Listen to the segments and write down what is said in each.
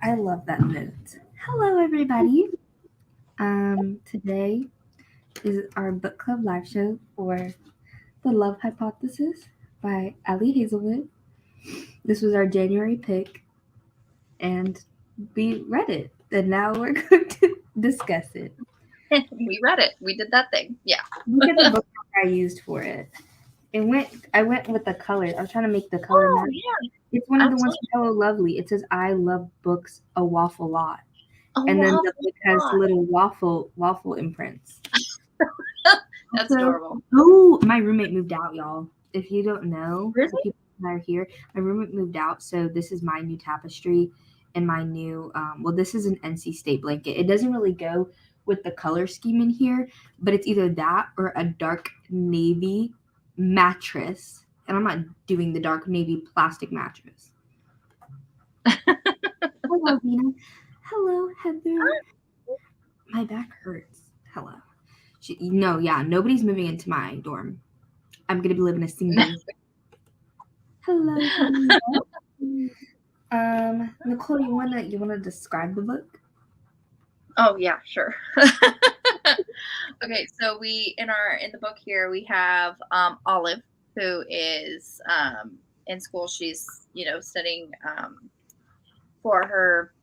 I love that note. Hello, everybody. Today is our book club live show for The Love Hypothesis by Hazelwood. This was our January pick, and we read it, and now we're going to discuss it. We read it. We did that thing. Yeah. Look at the book I used for it. I went with the colors. I was trying to make the color match. Yeah. It's one of the ones from Hello Lovely. It says I love books a waffle lot. And then the book has little waffle imprints. That's adorable. Oh, my roommate moved out, y'all. If you don't know, Really? the people that are here, my roommate moved out, so this is my new tapestry and my new. This is an NC State blanket. It doesn't really go with the color scheme in here, but it's either that or a dark navy mattress, and I'm not doing the dark navy plastic mattress. Hello, Vina. Hello, Heather. My back hurts. Hello. Nobody's moving into my dorm. I'm gonna be living a single. Hello. Nicole, you wanna describe the book? Oh yeah, sure. Okay, so in the book here we have Olive, who is in school. She's studying for her.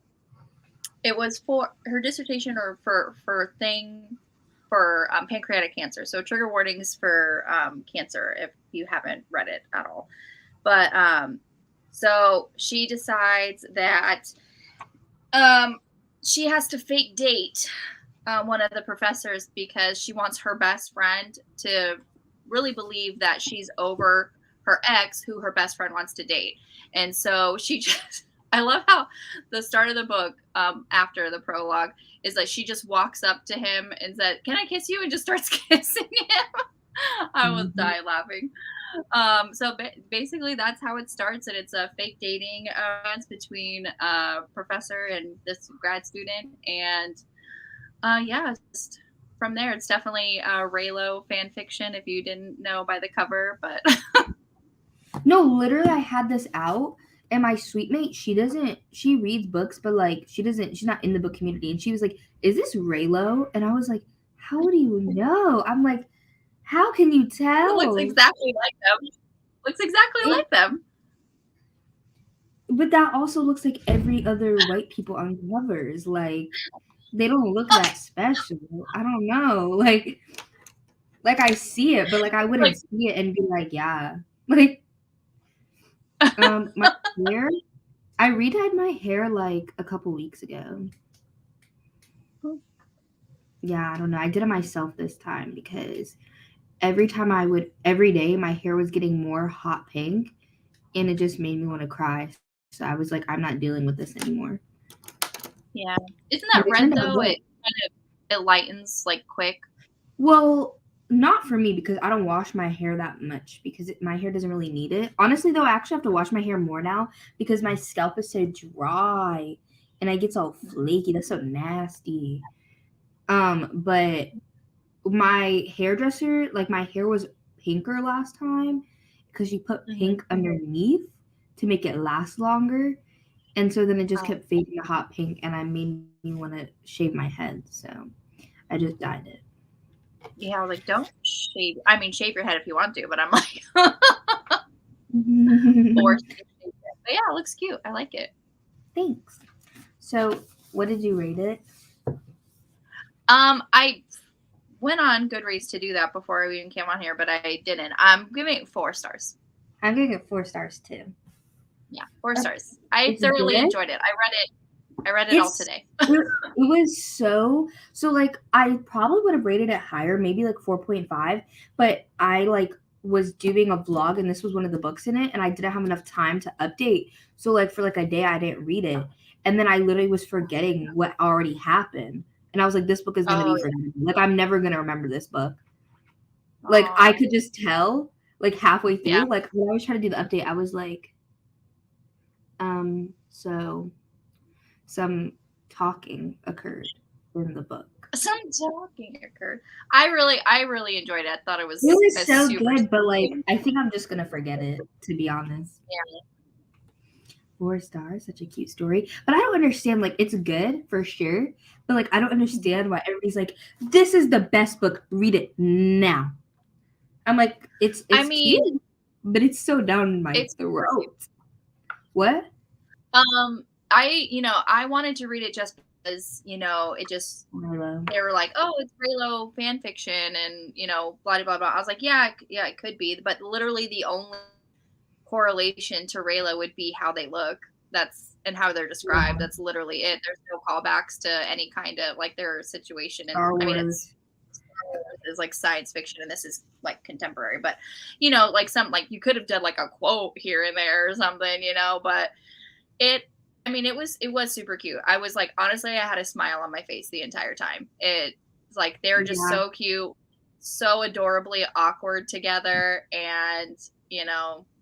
It was for her dissertation or for pancreatic cancer. So trigger warnings for cancer if you haven't read it at all. But so she decides that she has to fake date one of the professors because she wants her best friend to really believe that she's over her ex, who her best friend wants to date. And so she just, I love how the start of the book, after the prologue, is that she just walks up to him and said, "Can I kiss you?" and just starts kissing him. I was dying laughing. So basically that's how it starts, and it's a fake dating romance between a professor and this grad student, and just from there it's definitely Raylo fan fiction if you didn't know by the cover. But no, literally I had this out, and my suite mate, she reads books, but like she's not in the book community, and she was like, "Is this Raylo?" And I was like, "How do you know?" I'm like, "How can you tell?" It looks exactly like them. But that also looks like every other white people on covers. Like, they don't look that special. I don't know. Like I see it, but like I wouldn't see it and be like, yeah. Like, my hair. I redyed my hair like a couple weeks ago. Yeah, I don't know. I did it myself this time because every day my hair was getting more hot pink, and it just made me want to cry. So I was like, I'm not dealing with this anymore. Yeah. Isn't that red though? It lightens like quick. Well, not for me because I don't wash my hair that much because my hair doesn't really need it. Honestly, though, I actually have to wash my hair more now because my scalp is so dry and I get all flaky. That's so nasty. But my hairdresser, like my hair was pinker last time because she put pink underneath to make it last longer. And so then it just kept fading to hot pink, and I made me want to shave my head. So I just dyed it. Yeah, I was like, don't shave. I mean, shave your head if you want to, but I'm like, forced to shave it. But yeah, it looks cute. I like it. Thanks. So, what did you rate it? I went on Goodreads to do that before we even came on here, but I didn't. I'm giving it 4 stars. I'm giving it 4 stars too. Yeah, 4 stars. I thoroughly enjoyed it. I read it all today. It was so like I probably would have rated it higher, maybe like 4.5, but I like was doing a vlog and this was one of the books in it and I didn't have enough time to update. So like for like a day I didn't read it. And then I literally was forgetting what already happened. And I was like, this book is going to be forgotten. Like I'm never going to remember this book. Like I could just tell like halfway through, like when I was trying to do the update, I was like, so some talking occurred in the book. Some talking occurred. I really enjoyed it. I thought it was so good, but like I think I'm just gonna forget it, to be honest. Yeah. 4 stars, such a cute story. But I don't understand, like, it's good for sure, but like I don't understand why everybody's like, this is the best book, read it now. I'm like, it's cute, but it's so down my throat. What? I wanted to read it just because, it just, they were like, oh, it's Raylo fan fiction and, blah, blah, blah, blah. I was like, yeah, it could be. But literally the only correlation to Raylo would be how they look. And how they're described. That's literally it. There's no callbacks to any kind of, like, their situation. And I mean, it's like science fiction and this is like contemporary, but like you could have done like a quote here and there or something, but it was super cute. I was like, honestly, I had a smile on my face the entire time. It's like they're just so cute, so adorably awkward together, and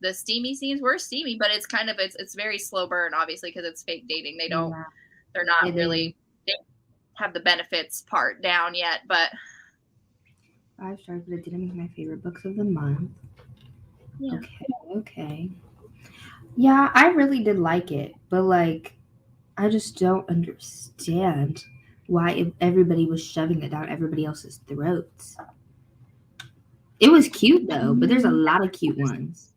the steamy scenes were steamy, but it's kind of it's very slow burn, obviously, because it's fake dating. They're not really, they don't have the benefits part down yet, but 5 stars, but it didn't make my favorite books of the month. Yeah. Okay. Yeah, I really did like it, but like, I just don't understand why everybody was shoving it down everybody else's throats. It was cute though, but there's a lot of cute ones.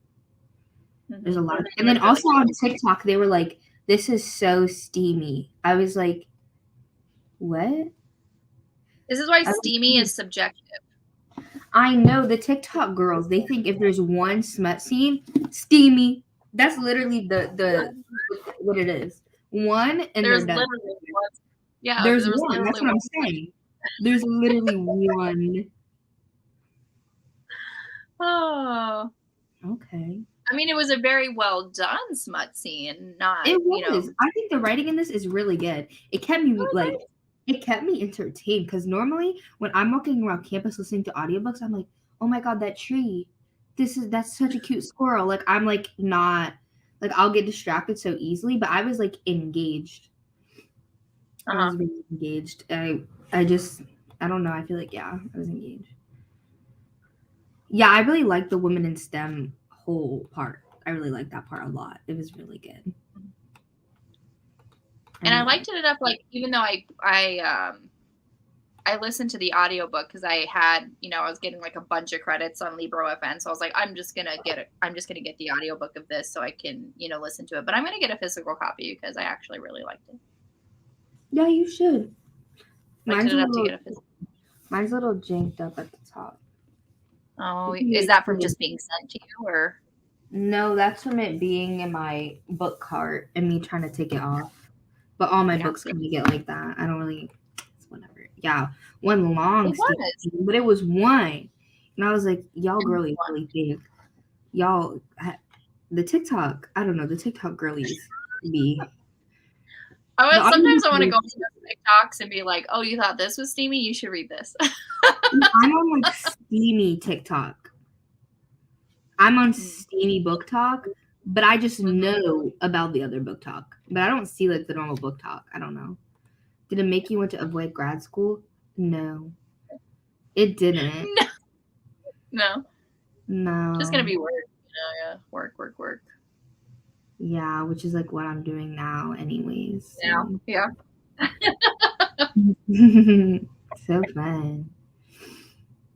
There's a lot of, and then also on TikTok, they were like, this is so steamy. I was like, what? This is why steamy is subjective. I know, the TikTok girls, they think if there's one smut scene, steamy. That's literally the what it is. One, and there's they're done. Literally one. Yeah, there's one. That's what I'm saying. There's literally one. Oh. Okay. I mean, it was a very well done smut scene. It was. I think the writing in this is really good. It kept me it kept me entertained, because normally when I'm walking around campus listening to audiobooks, I'm like, oh my god, that tree. That's such a cute squirrel. Like, I'm like not, like, I'll get distracted so easily, but I was like engaged. I was really engaged. I don't know. I feel like, I was engaged. Yeah, I really liked the women in STEM whole part. I really liked that part a lot. It was really good. And I liked it enough, like, even though I listened to the audiobook because I had, I was getting like a bunch of credits on LibroFN. So I was like, I'm just going to get the audiobook of this so I can, listen to it. But I'm going to get a physical copy because I actually really liked it. Yeah, you should. Mine's a little janked up at the top. Oh, is that from just being sent to you, or? No, that's from it being in my book cart and me trying to take it off. But all my books kind of get like that. I don't really, it's whatever. Yeah, one long stick, but it was one. And I was like, y'all girlies really think. Y'all, the TikTok, I don't know, the TikTok girlies be. Sometimes I want to go to TikToks and be like, oh, you thought this was steamy? You should read this. I'm on like steamy TikTok. I'm on steamy book talk, but I just know about the other book talk. But I don't see like the normal book talk. I don't know. Did it make you want to avoid grad school? No. It didn't. No. Just gonna be work. Yeah. Work. Yeah, which is like what I'm doing now anyways. So. Yeah. So fun.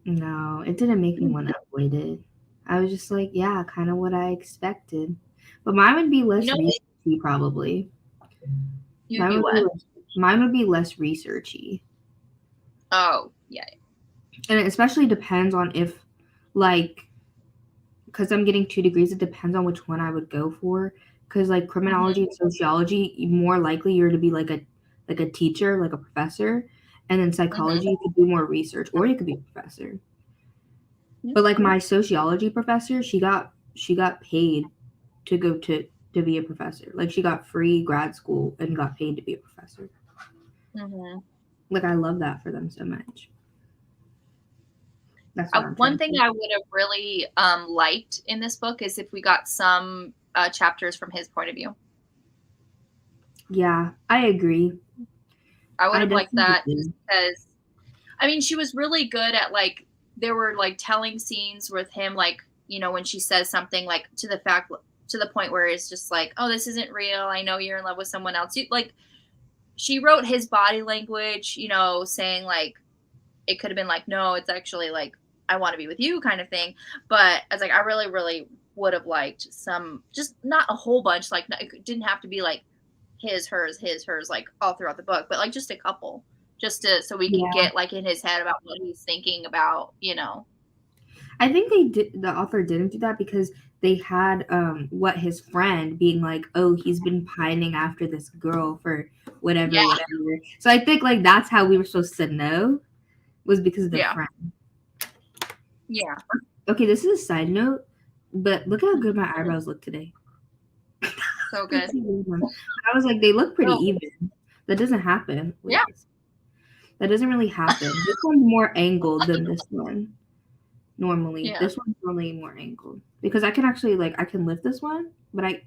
No, it didn't make me want to avoid it. I was just like, yeah, kind of what I expected. But mine would be less researchy, probably. Mine would be less researchy. Oh, yeah. And it especially depends on if, like, because I'm getting 2 degrees, it depends on which one I would go for. Because, like, criminology and sociology, more likely you're to be like a teacher, like a professor. And then psychology, you could do more research, or you could be a professor. But like my sociology professor, she got paid to go to be a professor. Like, she got free grad school and got paid to be a professor. Like, I love that for them so much. That's one thing I would have really liked in this book is if we got some chapters from his point of view. Yeah, I agree. I would have liked that just because, I mean, she was really good at, like, there were like telling scenes with him, like, when she says something like to the fact, to the point where it's just like, oh, this isn't real. I know you're in love with someone else. Like, she wrote his body language, you know, saying like, it could have been like, no, it's actually like, I want to be with you kind of thing. But I was like, I really, really would have liked some, just not a whole bunch. Like, it didn't have to be like his, hers, like all throughout the book, but like just a couple, just to, so we can get like in his head about what he's thinking about, you know. I think the author didn't do that because they had what his friend being like, oh, he's been pining after this girl for whatever. So I think like that's how we were supposed to know, was because of the friend. Yeah. Okay, this is a side note, but look how good my eyebrows look today. So good. I was like, they look pretty even. That doesn't happen. That doesn't really happen. This one's more angled than this one. Normally, this one's normally more angled because I can actually I can lift this one, but I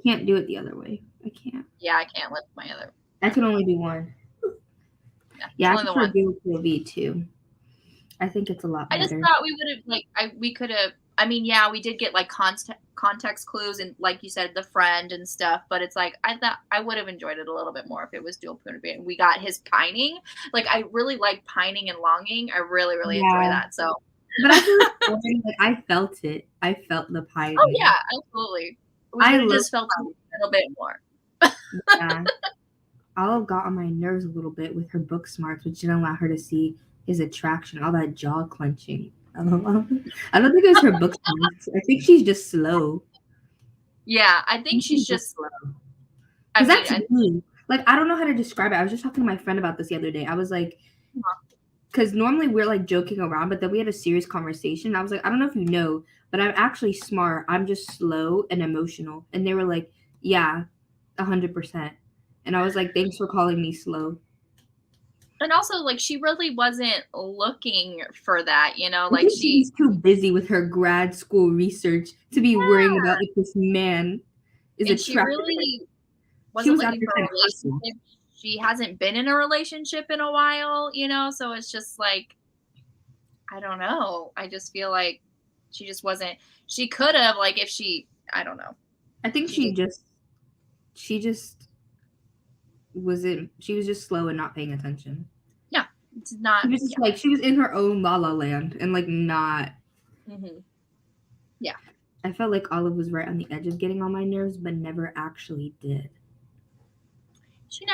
can't do it the other way. I can't. Yeah, I can't lift my other. I can only do one. Yeah, I prefer dual POV too. I think it's a lot better. I just thought we would have we could have. I mean, yeah, we did get like context clues and like you said, the friend and stuff. But it's like I thought I would have enjoyed it a little bit more if it was dual POV and we got his pining. Like I really like pining and longing. I really enjoy that. So. But I feel like I felt it. I felt the pining. Oh yeah, absolutely. I just felt a little bit more. Yeah. Olive got on my nerves a little bit with her book smarts, which didn't allow her to see his attraction, all that jaw clenching. I don't think it was her book smarts. I think she's just slow. Yeah, I think she's just slow. Because that's me. Like, I don't know how to describe it. I was just talking to my friend about this the other day. I was like, because normally we're like joking around, but then we had a serious conversation. I was like, I don't know if you know, but I'm actually smart. I'm just slow and emotional. And they were like, yeah, 100%. And I was like, thanks for calling me slow. And also, like, she really wasn't looking for that, you know? Like, she's too busy with her grad school research to be worrying about if this man is attractive. She really wasn't looking for a relationship. She hasn't been in a relationship in a while, you know? So it's just like, I don't know. I just feel like she just wasn't. She could have, like, if she, I don't know. I think she was just slow and not paying attention. Yeah, it's not. She was just like she was in her own la la land and like not. Yeah, I felt like Olive was right on the edge of getting on my nerves, but never actually did. She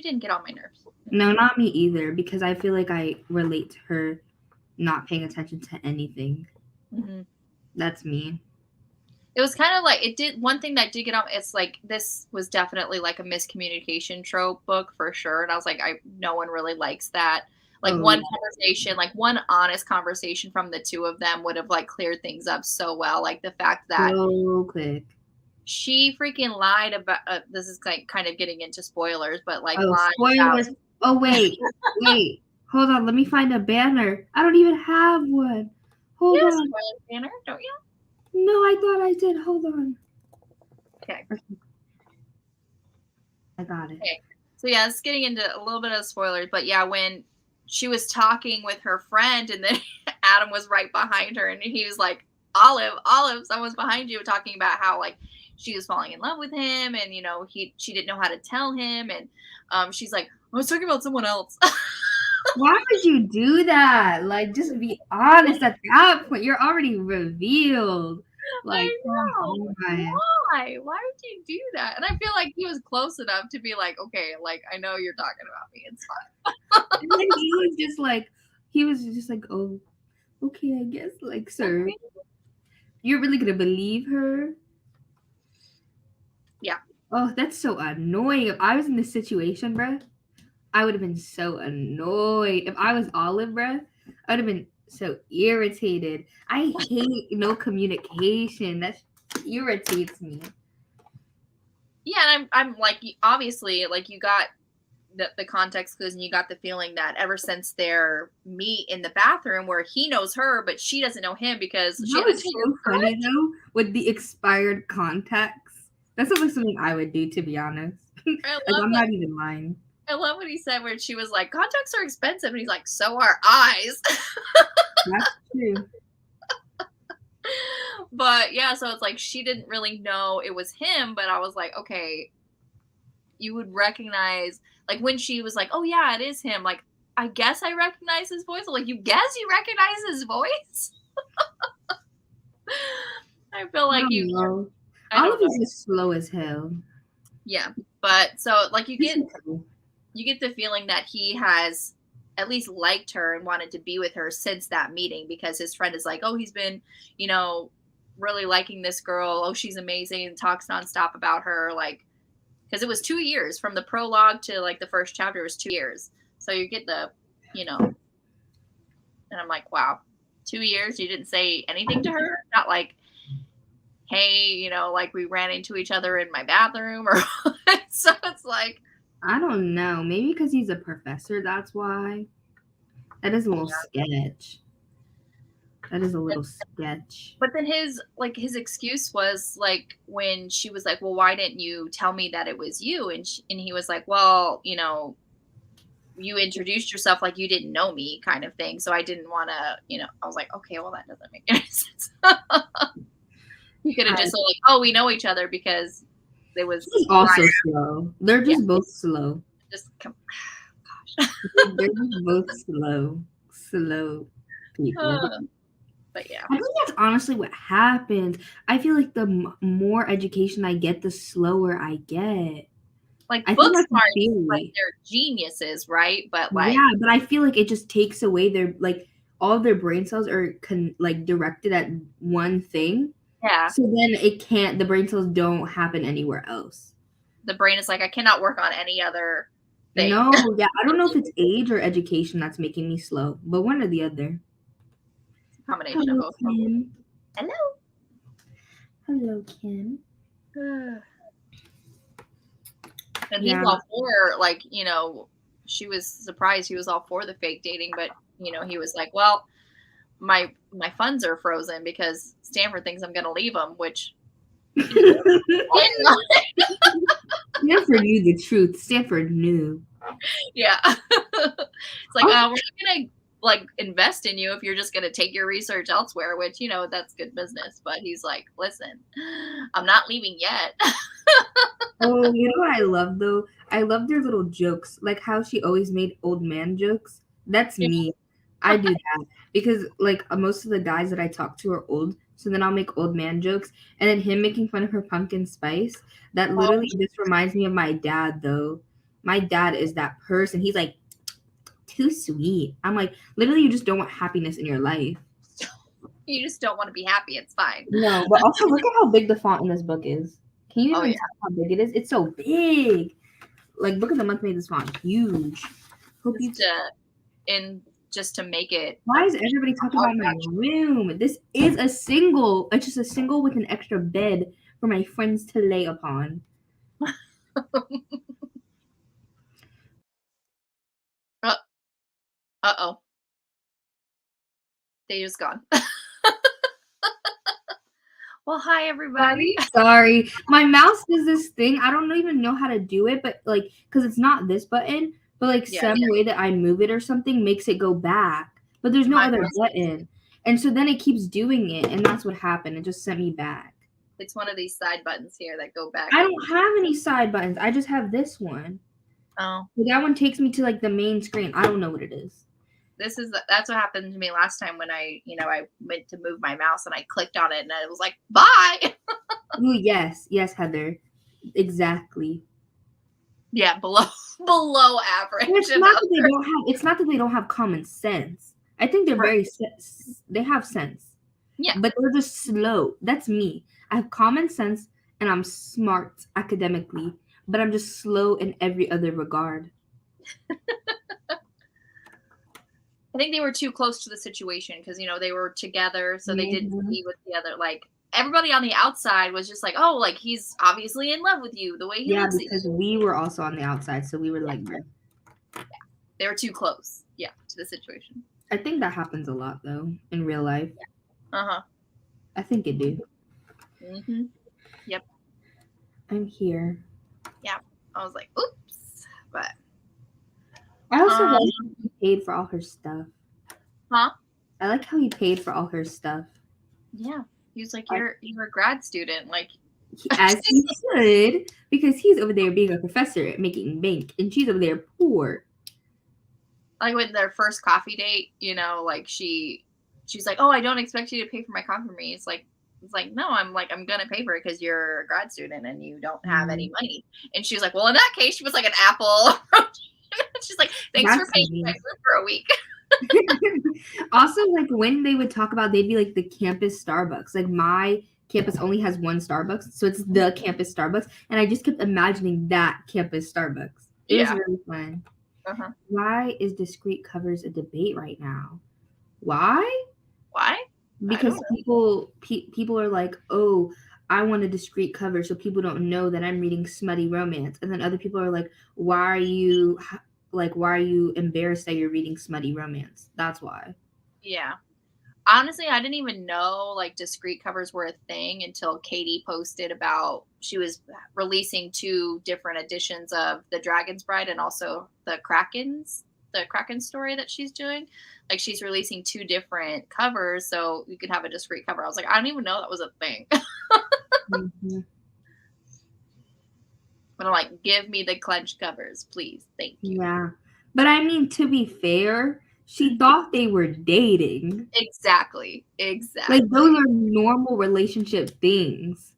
didn't get on my nerves. No, not me either, because I feel like I relate to her not paying attention to anything. That's me. It was kind of like one thing that did get on. It's like this was definitely like a miscommunication trope book for sure, and I was like, no one really likes that. Like one conversation, like one honest conversation from the two of them would have like cleared things up so well. Like the fact that quick. She freaking lied about. This is like kind of getting into spoilers, but like spoilers. Oh wait, hold on. Let me find a banner. I don't even have one. Hold on. Spoiler banner, don't you? No, I thought I did. Hold on. Okay. I got it. Okay. So yeah, it's getting into a little bit of spoilers, but yeah, when she was talking with her friend and then Adam was right behind her and he was like, Olive, someone's behind you, talking about how like she was falling in love with him and you know she didn't know how to tell him and she's like, I was talking about someone else. Why would you do that? Like, just be honest at that point. You're already revealed. Like, why would you do that? And I feel like he was close enough to be like, okay, like I know you're talking about me, it's fine. And then he was just like, oh, okay, I guess, like, sir, you're really gonna believe her? Yeah. Oh, that's so annoying. If I was in this situation, bruh, I would have been so annoyed. If I was Olive, bruh, I would have been so irritated. I hate no communication. That irritates me. Yeah, and I'm like, obviously, like you got the context clues and you got the feeling that ever since their meet in the bathroom where he knows her, but she doesn't know him because she was so funny though with the expired contacts. That's like something I would do, to be honest. Like, I'm not even lying. I love what he said where she was like, contacts are expensive. And he's like, so are eyes. That's true. But yeah, so it's like she didn't really know it was him, but I was like, okay, you would recognize, like when she was like, oh yeah, it is him. Like, I guess I recognize his voice. I'm like, you guess you recognize his voice? I feel I like don't you, know. I don't Olive know. is just slow as hell. Yeah. But so like you This get is cool. the feeling that he has at least liked her and wanted to be with her since that meeting, because his friend is like, oh, he's been, you know, really liking this girl. Oh, she's amazing, and talks nonstop about her. Like, because it was 2 years from the prologue to like the first chapter was 2 years. So you get the, you know, and I'm like, wow, 2 years. You didn't say anything to her? Not like, hey, you know, like we ran into each other in my bathroom or so it's like, I don't know. Maybe because he's a professor, that's why. That is a little sketch. That is a little sketch. but then his excuse was like when she was like, well, why didn't you tell me that it was you? And he was like, well, you know, you introduced yourself like you didn't know me, kind of thing. So I didn't want to, you know, I was like, okay, well, that doesn't make any sense. You could have just said, like, oh, we know each other because it was He's also slow. They're just both slow. just They're just both slow people. but yeah, I think that's honestly what happens. I feel like the more education I get, the slower I get. like I book think that's a smarts, like theory. they're geniuses, right? But like, Yeah, but I feel like it just takes away their like all of their brain cells are like directed at one thing. yeah, So then it can't. The brain cells don't happen anywhere else. the brain is like, I cannot work on any other thing. No, yeah, I don't know if it's age or education that's making me slow, but one or the other. Combination of Hello, both. Kim. Hello. Hello, Kim. And Yeah. he's all for, like, you know, she was surprised he was all for the fake dating, but you know, he was like, well, my funds are frozen because Stanford thinks I'm gonna leave him, which Stanford knew the truth. Stanford knew. yeah. It's like, we're not gonna like invest in you if you're just gonna take your research elsewhere, which, you know, that's good business. But he's like, listen, I'm not leaving yet. Oh, you know what I love though? I love their little jokes, like how she always made old man jokes. That's me. I do that because like most of the guys that I talk to are old, so then I'll make old man jokes, and then him making fun of her pumpkin spice. That literally just reminds me of my dad though. My dad is that person. He's like too sweet. I'm like, literally, you just don't want happiness in your life. You just don't want to be happy. It's fine. No, but also look at how big the font in this book is. Can you even tell how big it is? It's so big. Like, Book of the Month made this font huge. Hope you. Just to make it. Why is everybody talking about my room? This is a single. It's just a single with an extra bed for my friends to lay upon. Uh-oh. They just gone. Well, hi everybody. Sorry. My mouse does this thing. I don't even know how to do it, but like, because it's not this button, but like some way that I move it or something makes it go back. But there's no other button. And so then it keeps doing it, and that's what happened. It just sent me back. It's one of these side buttons here that go back. I don't have any side buttons. I just have this one. Oh. So that one takes me to like the main screen. I don't know what it is. That's what happened to me last time when I went to move my mouse and I clicked on it and it was like, bye. Ooh, yes, Heather. Exactly. Yeah, below average. It's not that they don't have common sense. I think they're they have sense. Yeah. But they're just slow. That's me. I have common sense and I'm smart academically, but I'm just slow in every other regard. I think they were too close to the situation because, you know, they were together, so they didn't see what the other, like, everybody on the outside was just like, oh, like, he's obviously in love with you the way he looks at you. Because we were also on the outside, so we were like, they were too close, to the situation. I think that happens a lot, though, in real life. Uh-huh. I think it do. Mm-hmm. Yep. I'm here. Yeah. I was like, oops. But I also like how he paid for all her stuff. Huh? I like how he paid for all her stuff. Yeah. He was like, you're a grad student. Like, as he should, because he's over there being a professor making bank, and she's over there poor. Like with their first coffee date, you know, like she's like, oh, I don't expect you to pay for my coffee for me. It's like, no, I'm gonna pay for it because you're a grad student and you don't have any money. And she was like, well, in that case, she was like an apple. She's like, thanks for paying my food for a week. Also, like when they would talk about, they'd be like the campus Starbucks. Like my campus only has one Starbucks, so it's the campus Starbucks, and I just kept imagining that campus Starbucks. It was really fun. Uh-huh. Why is discrete covers a debate right now? Why? Because people are like, oh, I want a discrete cover so people don't know that I'm reading smutty romance, and then other people are like, why are you embarrassed that you're reading smutty romance? That's why. Yeah. Honestly, I didn't even know like discrete covers were a thing until Katie posted about she was releasing 2 different editions of The Dragon's Bride and also the Kraken story that she's doing. Like she's releasing 2 different covers so you could have a discrete cover. I was like, I don't even know that was a thing. Mm-hmm. But I'm like, give me the clenched covers, please. Thank you. Yeah. But I mean, to be fair, she thought they were dating. Exactly. Like those are normal relationship things.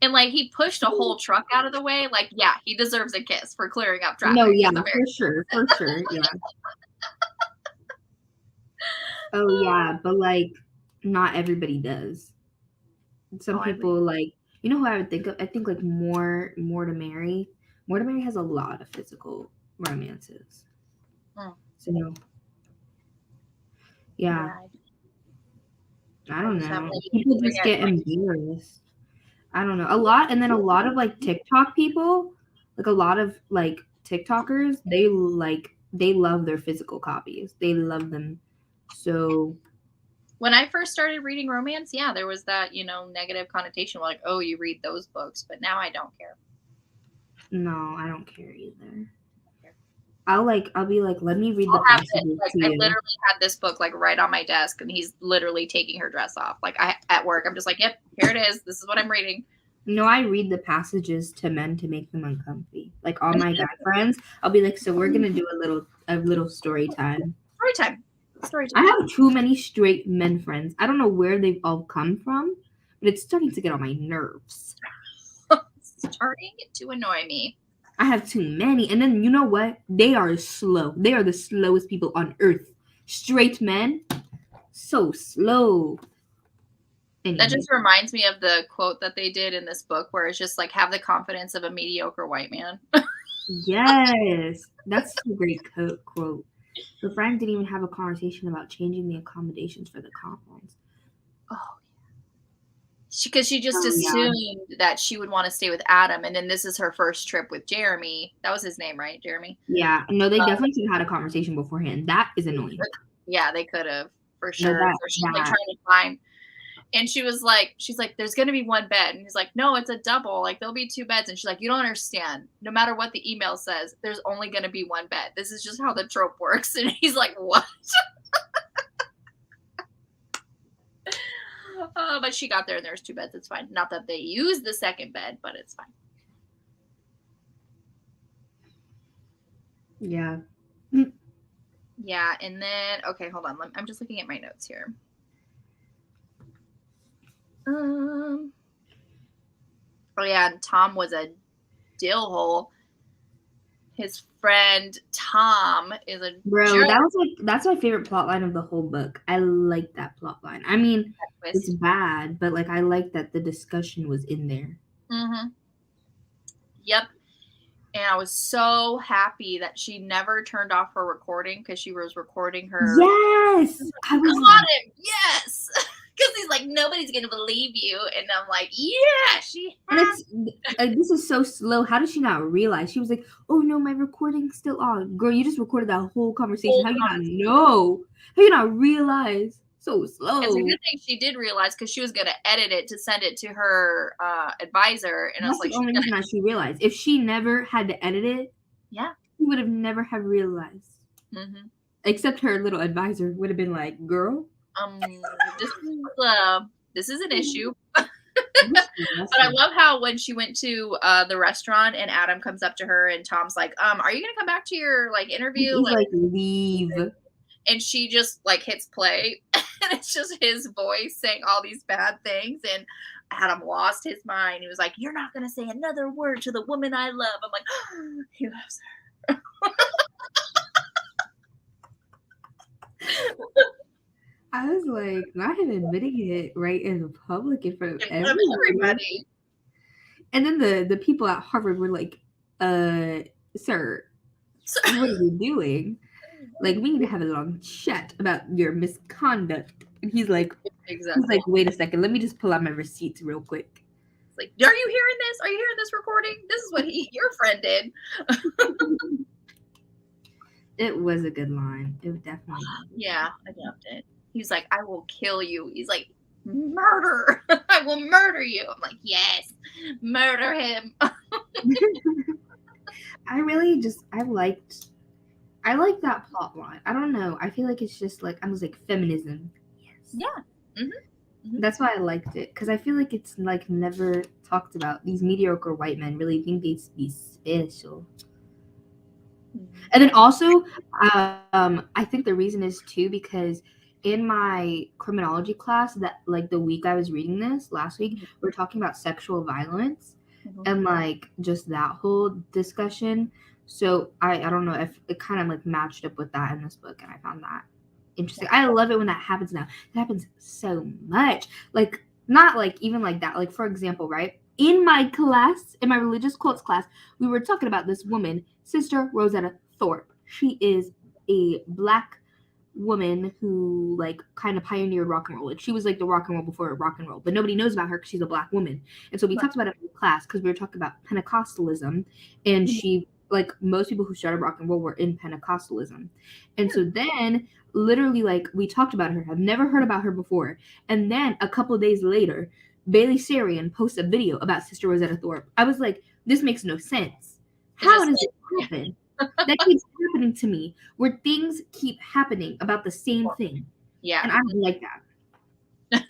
And like he pushed a whole truck out of the way. Like, yeah, he deserves a kiss for clearing up traffic. No, yeah, for sure, yeah. Oh yeah, but like not everybody does. Some people like, you know who I would think of? I think like More to Mary. More to Mary has a lot of physical romances. So yeah. I don't know. People just get embarrassed. I don't know. A lot of like TikTok people, like a lot of like TikTokers, they love their physical copies. They love them. So when I first started reading romance, yeah, there was that, you know, negative connotation like, oh, you read those books, but now I don't care. No, I don't care either. I'll be like, let me read the passages to you. I literally had this book like right on my desk, and he's literally taking her dress off. Like at work, I'm just like, yep, here it is. This is what I'm reading. No, I read the passages to men to make them uncomfy. Like all my guy friends, I'll be like, so we're gonna do a little story time. Story time. I have too many straight men friends. I don't know where they've all come from, but it's starting to get on my nerves. Starting to annoy me. I have too many. And then you know what? They are slow. They are the slowest people on earth. Straight men, so slow. Anyway. That just reminds me of the quote that they did in this book where it's just like, have the confidence of a mediocre white man. Yes. That's a great quote. The friend didn't even have a conversation about changing the accommodations for the conference. Oh, because she just assumed that she would want to stay with Adam, and then this is her first trip with Jeremy. That was his name, right? Jeremy? Yeah. No, they definitely should have had a conversation beforehand. That is annoying. Yeah, they could have, for sure. No, she's like trying to find. And she's like, there's going to be one bed. And he's like, no, it's a double. Like, there'll be 2 beds. And she's like, you don't understand. No matter what the email says, there's only going to be 1 bed. This is just how the trope works. And he's like, what? But she got there and there's 2 beds. It's fine. Not that they use the second bed, but it's fine. Yeah. Yeah. And then, okay, hold on. I'm just looking at my notes here. Oh yeah, and Tom was a dill hole. His friend Tom is a jerk. That's my favorite plot line of the whole book. I like that plot line. I mean, it's bad, but like I like that the discussion was in there. Mm-hmm. Yep. And I was so happy that she never turned off her recording because she was recording her. Yes, I got him. Yes. Because he's like, nobody's going to believe you. And I'm like, yeah, she has. And this is so slow. How did she not realize? She was like, oh, no, my recording's still on. Girl, you just recorded that whole conversation. How you not know? How you not realize? So slow. It's a good thing she did realize because she was going to edit it to send it to her advisor. And I was like, the only reason that she realized. If she never had to edit it, yeah, she would have never have realized. this is an issue. But I love how when she went to the restaurant and Adam comes up to her and Tom's like, are you gonna come back to your like interview? He's like, leave. And she just like hits play and it's just his voice saying all these bad things, and Adam lost his mind. He was like, you're not gonna say another word to the woman I love. I'm like, oh, he loves her. I was like, not him admitting it right in public in front of everybody. And then the people at Harvard were like, sir, what are you doing? Like, we need to have a long chat about your misconduct. And he's like, wait a second, let me just pull out my receipts real quick. It's like, are you hearing this? Are you hearing this recording? This is what your friend did. It was a good line. It definitely was. Yeah, I loved it. He's like, I will kill you. He's like, murder. I will murder you. I'm like, yes, murder him. I like that plot line. I don't know. I feel like it's just like, I was like, feminism. Yes. Yeah. Mm-hmm. That's why I liked it. Because I feel like it's like never talked about. These mediocre white men really think they'd be special. And then also, I think the reason is too because in my criminology class, that like the week I was reading this last week, we were talking about sexual violence and like just that whole discussion. So I don't know if it kind of like matched up with that in this book, and I found that interesting. I love it when that happens now. It happens so much. Like not like even like that. Like for example, right? In my class, in my religious cults class, we were talking about this woman, Sister Rosetta Thorpe. She is a Black woman who like kind of pioneered rock and roll. Like she was like the rock and roll before rock and roll, but nobody knows about her because she's a Black woman. And so we talked about it in class because we were talking about Pentecostalism, and she like most people who started rock and roll were in Pentecostalism. And so then literally like we talked about her. I've never heard about her before. And then a couple of days later, Bailey Sarian posts a video about Sister Rosetta Thorpe. I was like, this makes no sense. How does it happen? That keeps happening to me, where things keep happening about the same thing. Yeah. And I don't like that.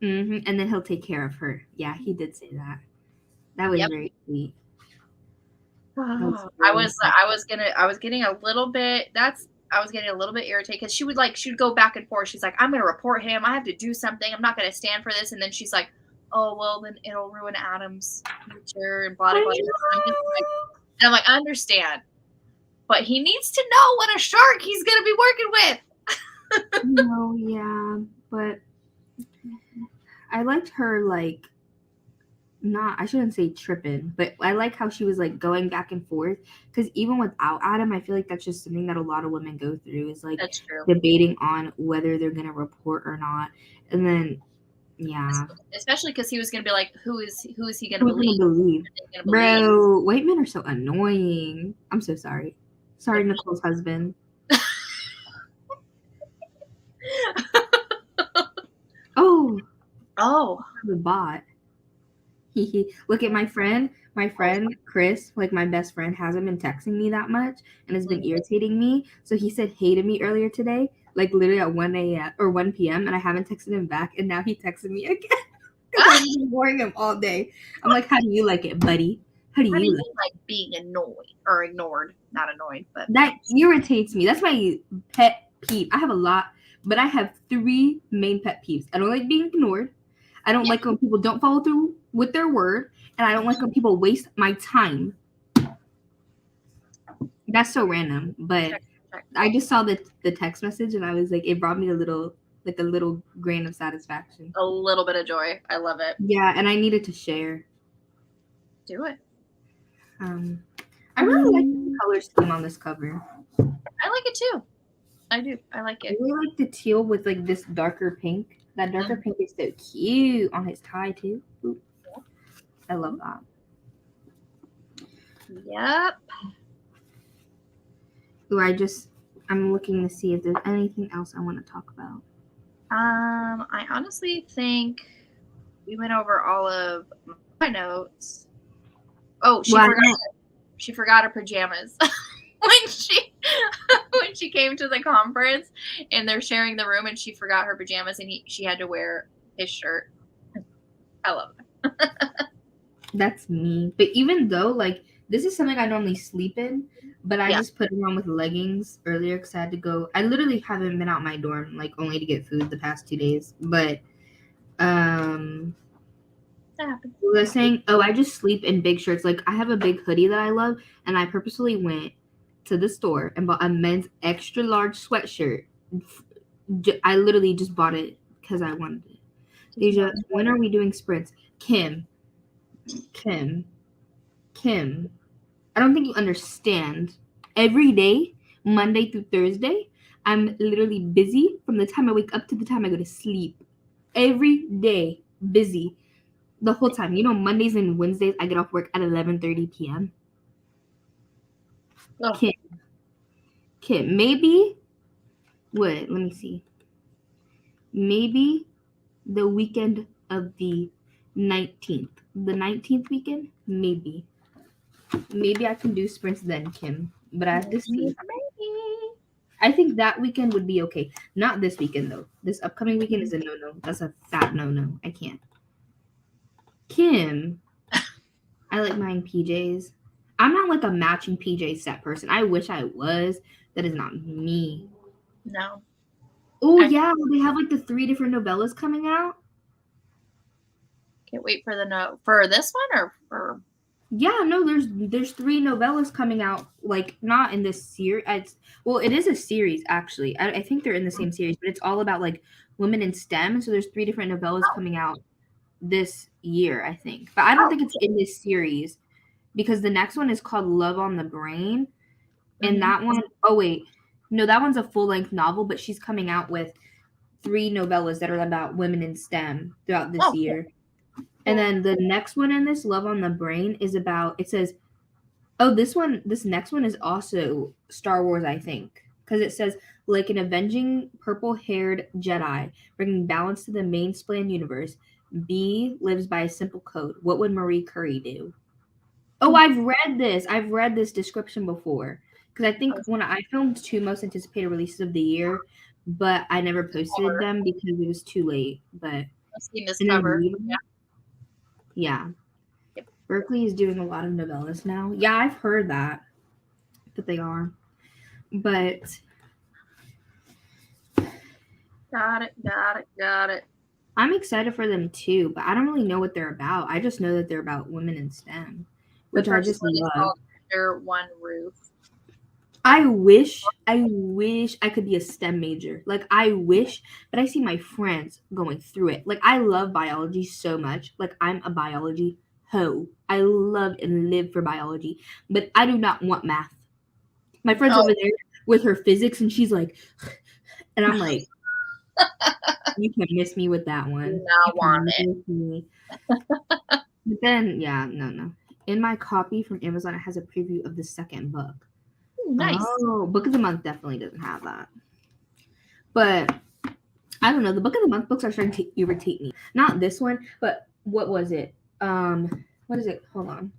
And then he'll take care of her. Yeah, he did say that. That was very sweet. I was getting a little bit irritated because she would go back and forth. She's like, I'm gonna report him. I have to do something. I'm not gonna stand for this. And then she's like, oh well, then it'll ruin Adam's future and blah blah blah. And I'm like, I understand, but he needs to know what a shark he's gonna be working with. No, yeah, but I liked her like. I shouldn't say tripping, but I like how she was like going back and forth, because even without Adam, I feel like that's just something that a lot of women go through, is like debating on whether they're gonna report or not. And then especially because he was gonna be like, who is he gonna believe? Bro, white men are so annoying. I'm so sorry Nicole's husband. The bot. Look at my friend Chris, like my best friend, hasn't been texting me that much and has been irritating me. So he said hey to me earlier today, like literally at 1 a.m. or 1 p.m. and I haven't texted him back, and now he texted me again because I've been ignoring him all day. I'm like, how do you like it, buddy? How do you like being annoyed or ignored? Not annoyed, but that irritates me. That's my pet peeve. I have a lot, but I have 3 main pet peeves. I don't like being ignored. I don't like when people don't follow through with their word, and I don't like when people waste my time. That's so random, but I just saw the text message, and I was like, it brought me a little grain of satisfaction. A little bit of joy. I love it. Yeah, and I needed to share. Do it. I really like the color scheme on this cover. I like it too. I do. I like it. I really like the teal with like this darker pink. That darker pink is so cute on his tie too. Ooh. I love that. Yep. Ooh, I'm looking to see if there's anything else I want to talk about. I honestly think we went over all of my notes. Oh, she forgot her pajamas when when she came to the conference and they're sharing the room and she forgot her pajamas and she had to wear his shirt. I love it. That's me. But even though, like, this is something I normally sleep in, but I just put it on with leggings earlier because I had to go. I literally haven't been out my dorm, like, only to get food the past 2 days. But, That happens. I was saying, I just sleep in big shirts. Like, I have a big hoodie that I love, and I purposely went to the store and bought a men's extra large sweatshirt. I literally just bought it because I wanted it. Deja, when are we doing sprints? Kim. I don't think you understand. Every day, Monday through Thursday, I'm literally busy from the time I wake up to the time I go to sleep. Every day, busy. The whole time. You know, Mondays and Wednesdays, I get off work at 11:30 p.m. Oh. Kim, maybe, let me see. Maybe the weekend of the 19th. The 19th weekend? Maybe. Maybe I can do sprints then, Kim. But I have to see. Maybe. I think that weekend would be okay. Not this weekend, though. This upcoming weekend is a no-no. That's a fat no-no. I can't. Kim, I like mine PJs. I'm not like a matching PJ set person. I wish I was. That is not me. No. Oh, yeah. They have like the 3 different novellas coming out. Can't wait for for this one or Yeah, no, there's 3 novellas coming out, like, not in this series. Well, it is a series, actually. I think they're in the same series, but it's all about, like, women in STEM. So there's 3 different novellas coming out this year, I think. But I don't think it's in this series because the next one is called Love on the Brain. And that one, no, that one's a full-length novel, but she's coming out with 3 novellas that are about women in STEM throughout this year. And then the next one in this, Love on the Brain, is about, it says, this next one is also Star Wars, I think. Because it says, like an avenging purple-haired Jedi, bringing balance to the main-splan universe, B lives by a simple code. What would Marie Curie do? Oh, I've read this description before. Because I think when I filmed 2 most anticipated releases of the year, but I never posted them because it was too late. But I've seen this cover. Yeah. Berkeley is doing a lot of novellas now. Yeah, I've heard that they are. But Got it. I'm excited for them too, but I don't really know what they're about. I just know that they're about women in STEM, which I just love. Under one roof. I wish I could be a STEM major. Like, I wish, but I see my friends going through it. Like, I love biology so much. Like, I'm a biology hoe. I love and live for biology, but I do not want math. My friend's over there with her physics, and she's like, and I'm like, you can miss me with that one. Do not want it. But then, yeah, no. In my copy from Amazon, it has a preview of the second book. Nice. Oh, Book of the Month definitely doesn't have that. But I don't know. The Book of the Month books are starting to irritate me. Not this one, but what was it? What is it? Hold on.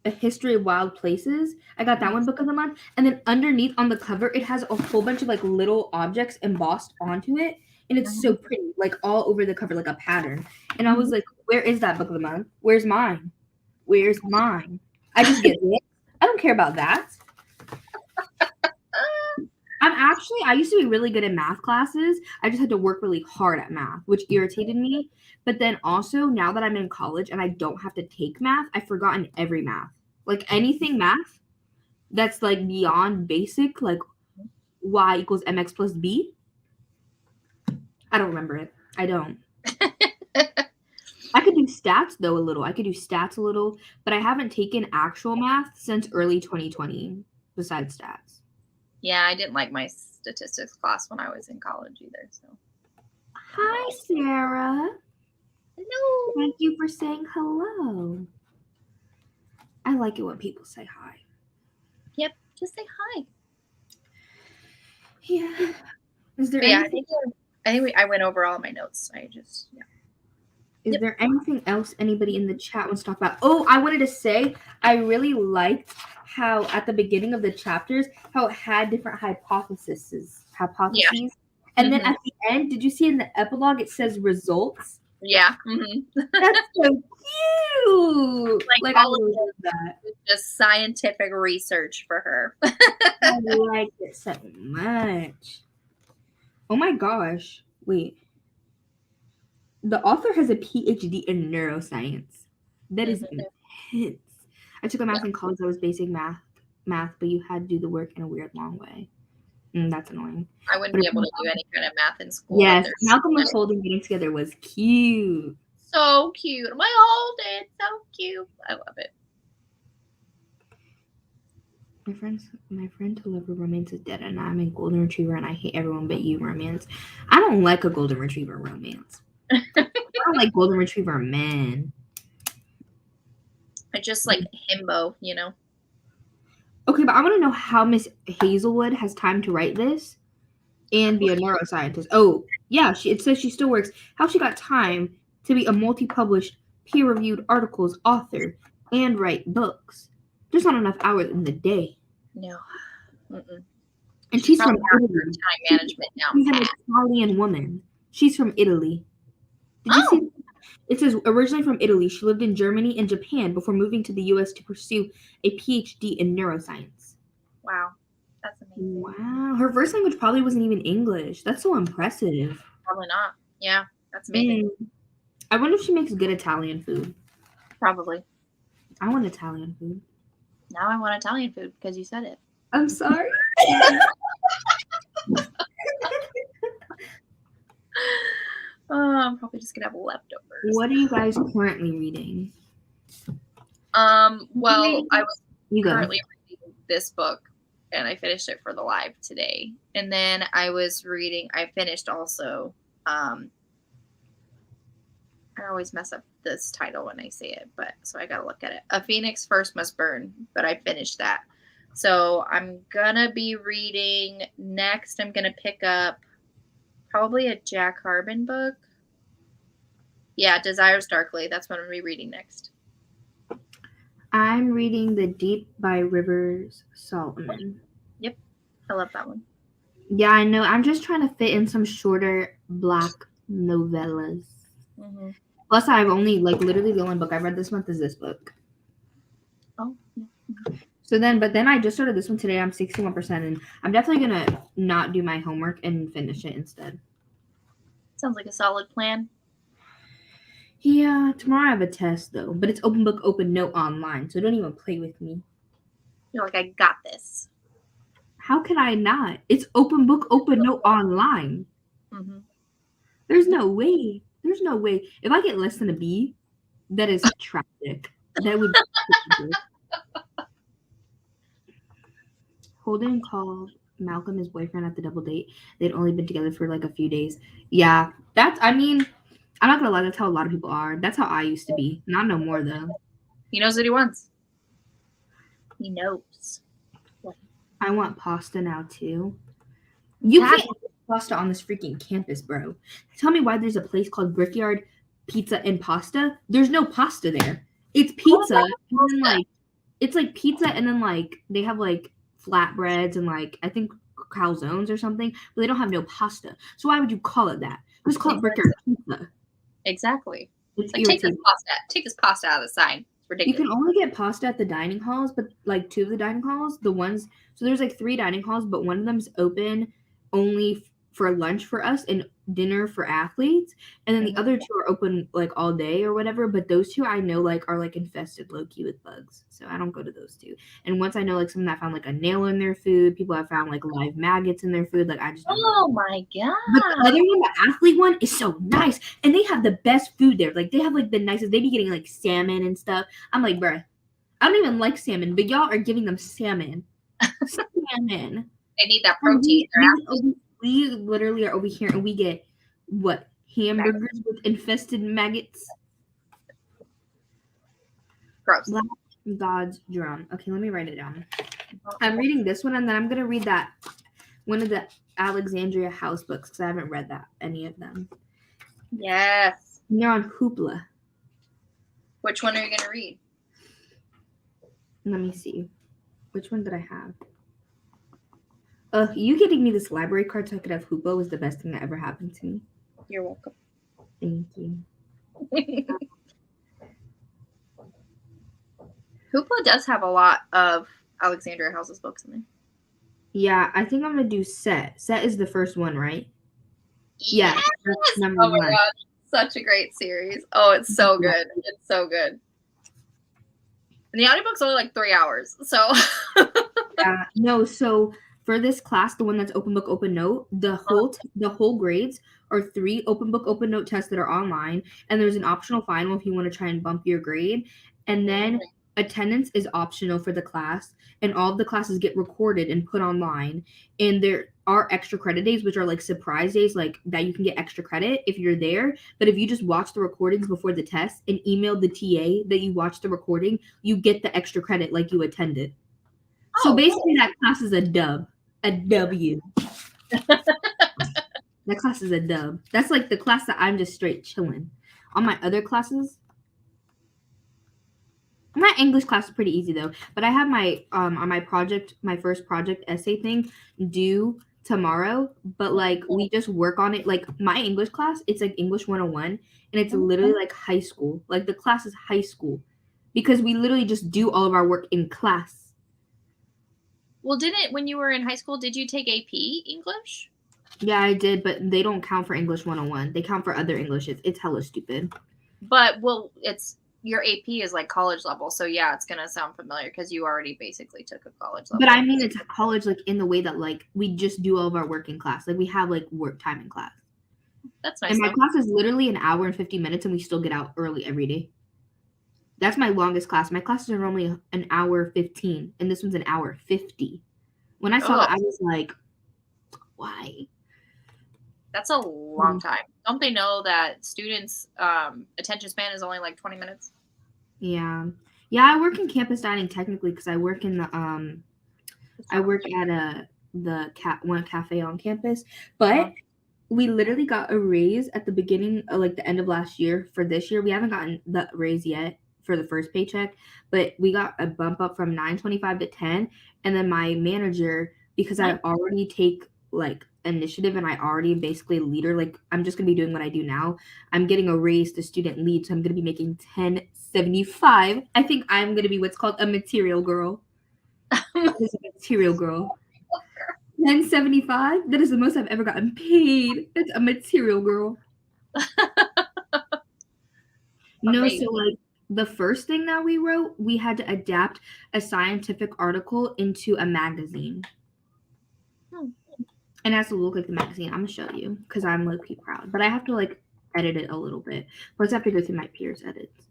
A History of Wild Places. I got that one Book of the Month. And then underneath on the cover, it has a whole bunch of like little objects embossed onto it. And it's so pretty, like all over the cover, like a pattern. And I was like, where is that Book of the Month? Where's mine? Where's mine? I just get it. I don't care about that. I used to be really good in math classes. I just had to work really hard at math, which irritated me. But then also, now that I'm in college and I don't have to take math, I've forgotten every math. Like anything math that's like beyond basic, like y equals mx plus b. I don't remember it. I don't. I could do stats, though, a little. But I haven't taken actual math since early 2020, besides stats. Yeah, I didn't like my statistics class when I was in college either. So, hi, Sarah. Hello. Thank you for saying hello. I like it when people say hi. Yep, just say hi. Yeah. Is there anything? I think I went over all my notes. Is Yep. there anything else anybody in the chat wants to talk about? Oh, I wanted to say I really liked how at the beginning of the chapters, how it had different hypotheses. Yeah. And then at the end, did you see in the epilogue it says results? Yeah. That's so cute. Like I all of love that. it, just scientific research for her. I like it so much. Oh my gosh. Wait. The author has a PhD in neuroscience. That is intense. I took a math in college that was basic math, but you had to do the work in a weird long way. That's annoying. I wouldn't be able to do any kind of math in school. Yes, Malcolm and Holden getting together was cute. So cute. My Holden, so cute. I love it. My friend to love a romance is dead, and I'm a golden retriever, and I hate everyone but you romance. I don't like a golden retriever romance. I don't like golden retriever men. I just like himbo, you know. Okay, but I want to know how Miss Hazelwood has time to write this and be a neuroscientist. Oh, yeah, it says she still works. How she got time to be a multi-published, peer-reviewed articles author and write books? There's not enough hours in the day. No. And she's from Italy. Time management now. She's an Italian woman. She's from Italy. Did you see? It says originally from Italy. She lived in Germany and Japan before moving to the U.S. to pursue a PhD in neuroscience. Wow. That's amazing. Wow. Her first language probably wasn't even English. That's so impressive. Probably not. Yeah. That's amazing. I wonder if she makes good Italian food. Probably. I want Italian food. Now I want Italian food because you said it. I'm sorry. I'm probably just gonna have leftovers. What are you guys currently reading? Well, I was currently reading this book, and I finished it for the live today. And then I finished also. I always mess up this title when I say it, but so I gotta look at it. A Phoenix First Must Burn, but I finished that. So I'm gonna be reading next. I'm gonna pick up probably a Jack Harbin book. Yeah, Desires Darkly. That's what I'm gonna be reading next. I'm reading The Deep by Rivers Solomon. Yep, I love that one. Yeah, I know. I'm just trying to fit in some shorter Black novellas. Mm-hmm. Plus, I've only literally the only book I've read this month is this book. Oh. So but then I just started this one today. I'm 61%, and I'm definitely gonna not do my homework and finish it instead. Sounds like a solid plan. Yeah, tomorrow I have a test though, but it's open book, open note online, so don't even play with me. You're like, I got this. How can I not? It's open book, open note online. Mm-hmm. There's no way. There's no way. If I get less than a B, that is tragic. That would be tragic. Holden called Malcolm his boyfriend at the double date. They'd only been together for a few days. Yeah, I'm not gonna lie, that's how a lot of people are. That's how I used to be. Not no more though. He knows what he wants. He knows. I want pasta now too. You can't get pasta on this freaking campus, bro. Tell me why there's a place called Brickyard Pizza and Pasta. There's no pasta there. It's pizza. And then, it's pizza, and then they have flatbreads and I think calzones or something, but they don't have no pasta. So why would you call it that? Just call it Brickyard Pizza. Exactly. It's take this pasta out of the sign. It's ridiculous. You can only get pasta at the dining halls, but two of the dining halls, so there's 3 dining halls, but one of them's open only for lunch for us and dinner for athletes, and then the other 2 are open all day or whatever, but those 2 I know are infested low-key with bugs, so I don't go to those 2. And once I know someone that found a nail in their food, people have found live maggots in their food, I just don't know. My god. But the other one, the athlete one, is so nice, and they have the best food there. They have the nicest, they be getting salmon and stuff. I'm bruh, I don't even like salmon, but y'all are giving them salmon. Salmon. They need that protein. We literally are over here and we get hamburgers with infested maggots. Gross. God's drum. Okay, let me write it down. I'm reading this one, and then I'm gonna read that one of the Alexandria House books because I haven't read any of them. Yes. You're on Hoopla. Which one are you going to read? Let me see. Which one did I have? You getting me this library card so I could have Hoopla was the best thing that ever happened to me. You're welcome. Thank you. Hoopla does have a lot of Alexandria House's books in there. Yeah, I think I'm going to do Set. Set is the first one, right? Yeah. That's number Oh my one. god. Such a great series. Oh, it's so good. It's so good. And the audiobook's only like 3 hours. So No, so for this class, the one that's open book, open note, the whole grades are 3 open book, open note tests that are online, and there's an optional final if you want to try and bump your grade. And then attendance is optional for the class, and all of the classes get recorded and put online. And there are extra credit days, which are like surprise days, like that you can get extra credit if you're there. But if you just watch the recordings before the test and email the TA that you watched the recording, you get the extra credit like you attended. So basically, that class is a dub. A W. That class is a dub. That's like the class that I'm just straight chilling. On my other classes, my English class is pretty easy though. But I have my on my project, my first project essay thing due tomorrow. But like we just work on it. Like my English class, it's like English 101, and it's literally like high school. Like the class is high school because we literally just do all of our work in class. Well, when you were in high school, did you take AP English? Yeah, I did, but they don't count for English 101. They count for other Englishes. It's hella stupid. But, well, your AP is like college level, so yeah, it's going to sound familiar because you already basically took a college level. But I mean, it's a college, like, in the way that, like, we just do all of our work in class. Like, we have, like, work time in class. That's nice. And my class is literally an hour and 50 minutes, and we still get out early every day. That's my longest class. My classes are normally an hour 15, and this one's an hour 50. When I saw that, I was like, why? That's a long time. Don't they know that students' attention span is only like 20 minutes? Yeah. Yeah, I work in campus dining technically because I work in the I work at one cafe on campus, but we literally got a raise at the beginning, like the end of last year. For this year, we haven't gotten the raise yet for the first paycheck, but we got a bump up from $9.25 to $10, and then my manager, because I already take like initiative and I already basically leader, like I'm just gonna be doing what I do now. I'm getting a raise to student lead, so I'm gonna be making $10.75. I think I'm gonna be what's called a material girl. Is a material girl. $10.75. That is the most I've ever gotten paid. It's a material girl. No, so like the first thing that we wrote, we had to adapt a scientific article into a magazine. And it has to look like the magazine. I'm gonna show you because I'm low-key proud. But I have to like edit it a little bit. Plus I have to go through my peers' edits.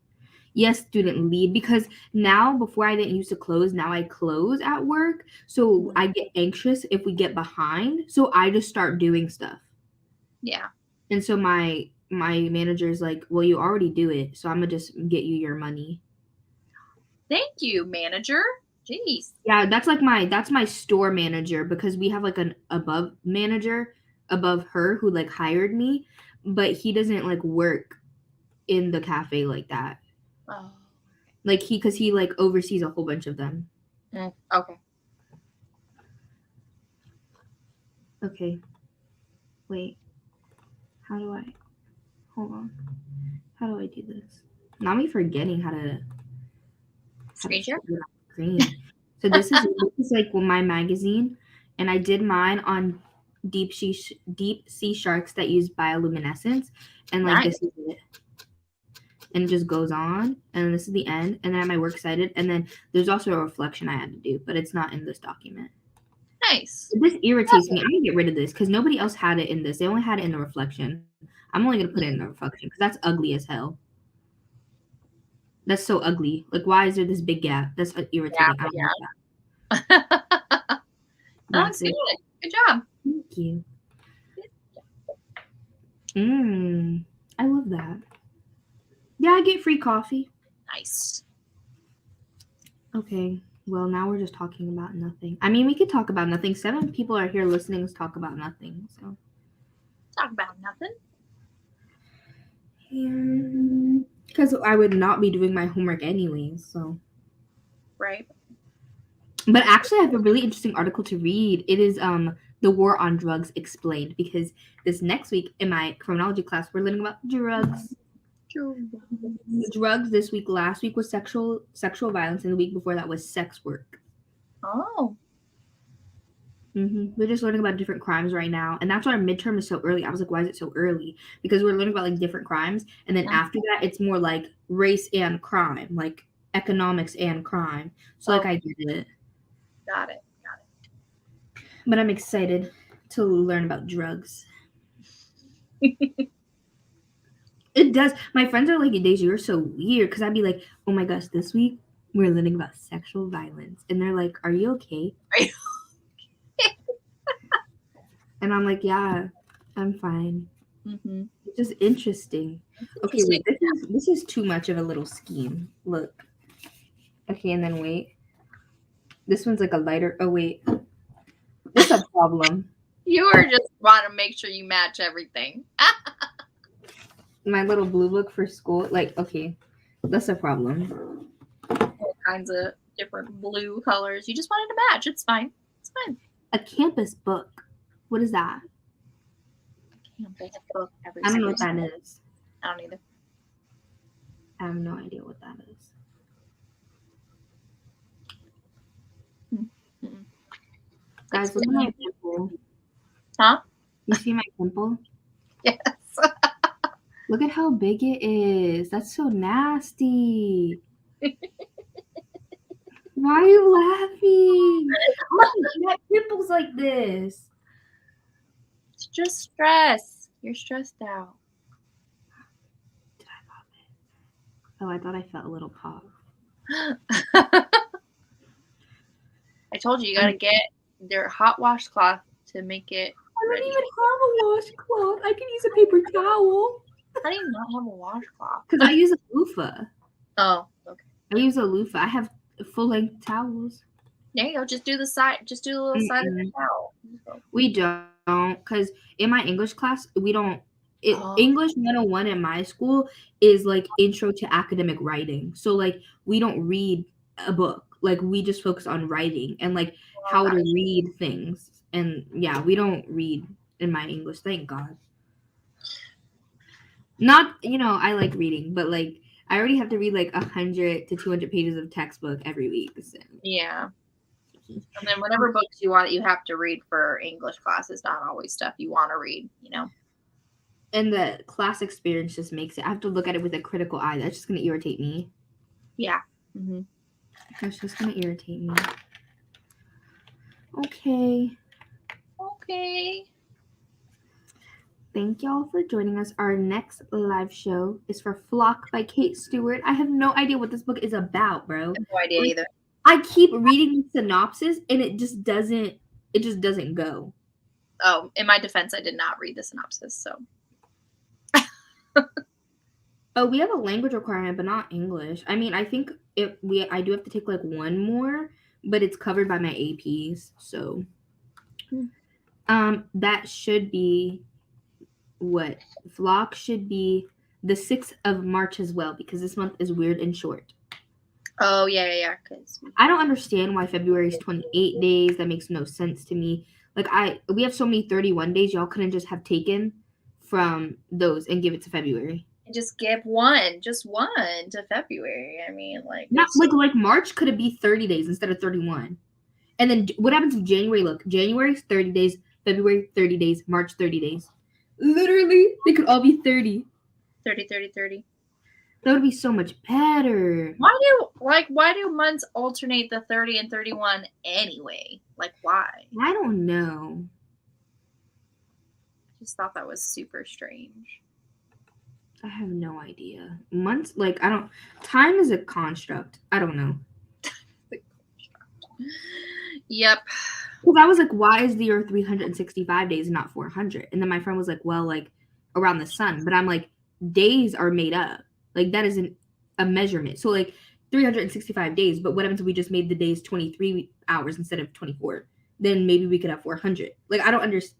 Yes, student lead, because now before I didn't used to close, now I close at work. So I get anxious if we get behind. So I just start doing stuff. Yeah. And so my manager's like, well, you already do it, so I'm gonna just get you your money. Thank you, manager. Jeez. Yeah, that's my store manager, because we have like an above manager above her who like hired me, but he doesn't like work in the cafe like that. Oh. Like because he like oversees a whole bunch of them. Okay. Okay. Wait. Hold on. How do I do this? Not me forgetting how to screen share. So this is like my magazine, and I did mine on deep sea sharks that use bioluminescence, and like this is it. And it just goes on, and this is the end, and then I have my works cited, and then there's also a reflection I had to do, but it's not in this document. Nice. This irritates me. I'm gonna get rid of this because nobody else had it in this. They only had it in the reflection. I'm only gonna put it in the reflection because that's ugly as hell. That's so ugly. Like, why is there this big gap? That's irritating. Yeah. That's it. Good job. Thank you. I love that. Yeah, I get free coffee. Nice. Okay. Well, now we're just talking about nothing. I mean, we could talk about nothing. 7 people are here listening to talk about nothing. So talk about nothing. Because I would not be doing my homework anyways, so. Right. But actually, I have a really interesting article to read. It is the war on drugs explained, because this next week in my criminology class we're learning about drugs. Drugs this week. Last week was sexual violence, and the week before that was sex work. Oh. We're just learning about different crimes right now, and that's why our midterm is so early. I was like, why is it so early? Because we're learning about like different crimes, and then after that, it's more like race and crime, like economics and crime. So like I get it. Got it. But I'm excited to learn about drugs. It does. My friends are like, Daisy, you're so weird. Because I'd be like, oh my gosh, this week we're learning about sexual violence. And they're like, are you okay? Are you And I'm like, yeah, I'm fine. Mm-hmm. It's just interesting. Okay, wait, this is too much of a little scheme. Look. Okay, and then wait. This one's like a lighter. Oh, wait. This is a problem. You are just want to make sure you match everything. My little blue book for school. Like, okay, that's a problem. All kinds of different blue colors. You just wanted to match. It's fine. It's fine. A campus book. What is that? Campus book. I don't know what that is. I don't either. I have no idea what that is. Mm-mm. Guys, look at my pimple. Huh? You see my pimple? Yes. Look at how big it is. That's so nasty. Why are you laughing? You have pimples like this. It's just stress. You're stressed out. Did I pop it? Oh, I thought I felt a little pop. I told you gotta get their hot washcloth to make it ready. I don't even have a washcloth. I can use a paper towel. How do you not have a washcloth? Because I use a loofah. Oh, okay. I use a loofah. I have full-length towels. There you go. Just do the side. Just do the little side of the towel. We don't, because in my English class, we don't. English 101 at my school is like intro to academic writing. So like we don't read a book. Like we just focus on writing and like how to read things. And yeah, we don't read in my English. Thank God. Not, I like reading, but like I already have to read like 100 to 200 pages of textbook every week. So. Yeah. And then whatever books you want, you have to read for English class is not always stuff you want to read, And the class experience just makes it. I have to look at it with a critical eye. That's just going to irritate me. Yeah. Mm-hmm. That's just going to irritate me. Okay. Thank y'all for joining us. Our next live show is for Flock by Kate Stewart. I have no idea what this book is about, bro. I have no idea either. I keep reading the synopsis and it just doesn't go. Oh, in my defense, I did not read the synopsis, so. Oh, we have a language requirement, but not English. I mean, I think I do have to take like one more, but it's covered by my APs, so. That should be what? Flock should be the 6th of March as well, because this month is weird and short. Oh, yeah. Cause I don't understand why February is 28 days. That makes no sense to me. Like we have so many 31 days. Y'all couldn't just have taken from those and give it to February. Just give one to February. I mean, like not like March could it be 30 days instead of 31? And then what happens if January? Look, January's 30 days, February 30 days, March 30 days. Literally, they could all be 30. 30. That would be so much better. Why do months alternate the 30 and 31 anyway? Like why? I don't know. I just thought that was super strange. I have no idea. Months, like time is a construct. I don't know. Yep. Because I was like, why is the year 365 days and not 400? And then my friend was like, well, like around the sun. But I'm like, days are made up. Like that isn't a measurement. So like 365 days. But what happens if we just made the days 23 hours instead of 24? Then maybe we could have 400. Like I don't understand.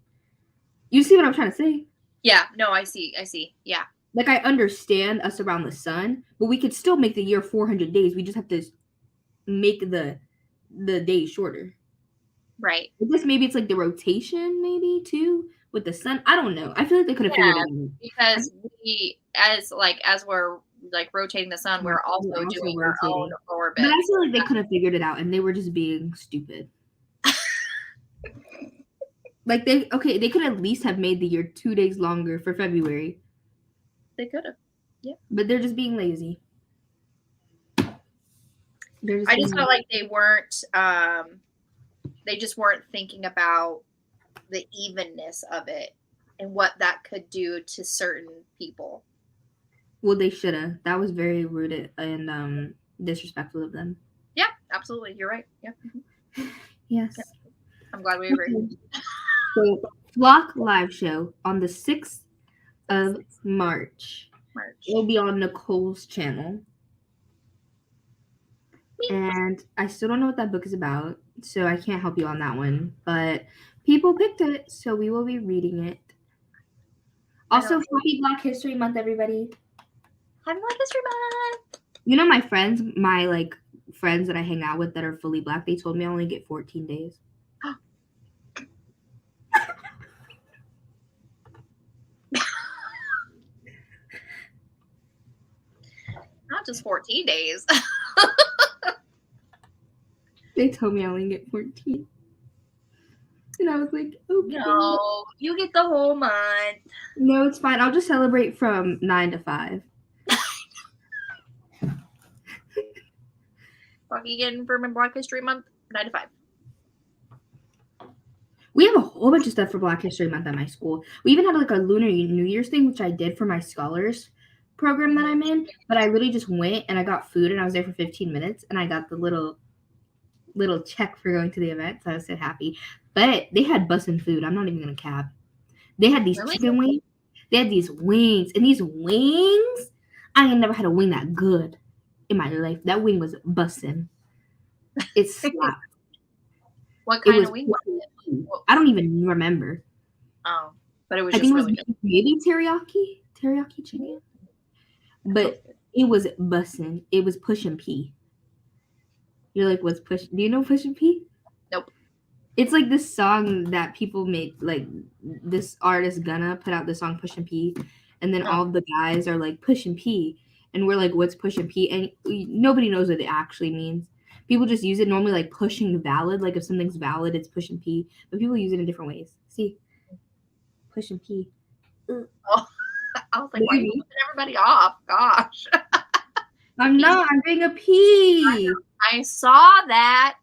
You see what I'm trying to say? Yeah. No, I see. Yeah. Like, I understand us around the sun, but we could still make the year 400 days. We just have to make the days shorter. Right. I guess maybe it's like the rotation, maybe too, with the sun. I don't know. I feel like they could have figured it out. Because we, as we're like rotating the sun, we're also doing our own orbit. But I feel like they could have figured it out, and they were just being stupid. Like they could at least have made the year 2 days longer for February. They could have. Yeah. But they're just being lazy. I just felt like they weren't. They just weren't thinking about the evenness of it and what that could do to certain people. Well, they should have. That was very rude and disrespectful of them. Yeah, absolutely. You're right. Yeah. Yes. Yeah. I'm glad we agree. So, Flock live show on the 6th of March. It'll be on Nicole's channel. And I still don't know what that book is about, so I can't help you on that one. But people picked it, so we will be reading it. Also, happy Black History Month, everybody. Happy Black History Month. You know, my friends, friends that I hang out with that are fully Black, they told me I only get 14 days. Not just 14 days. They told me I only get 14. And I was like, okay. No, you get the whole month. No, it's fine. I'll just celebrate from 9 to 5. What are you getting for my Black History Month? 9 to 5. We have a whole bunch of stuff for Black History Month at my school. We even had like a Lunar New Year's thing, which I did for my scholars program that I'm in. But I literally just went and I got food and I was there for 15 minutes and I got the little check for going to the event. So I was so happy. But they had bussin' food. I'm not even going to cap. They had these chicken wings. They had these wings. And these wings, I ain't never had a wing that good in my life. That wing was bussin'. It slapped. What kind of wing? I don't even remember. Oh, but it was just really good. Maybe teriyaki chicken. But it was bussin'. It was Push and P. You're like, what's Push? Do you know Push and P? Nope. It's like this song that people make, like this artist Gunna put out the song Push and P, and then all of the guys are like Push and P, and we're like, what's Push and P? And nobody knows what it actually means. People just use it normally like pushing valid, like if something's valid, it's Push and P, but people use it in different ways. See, Push and P. Oh, I was like, why are you putting everybody off? Gosh. I'm not. I'm doing a P. I saw that.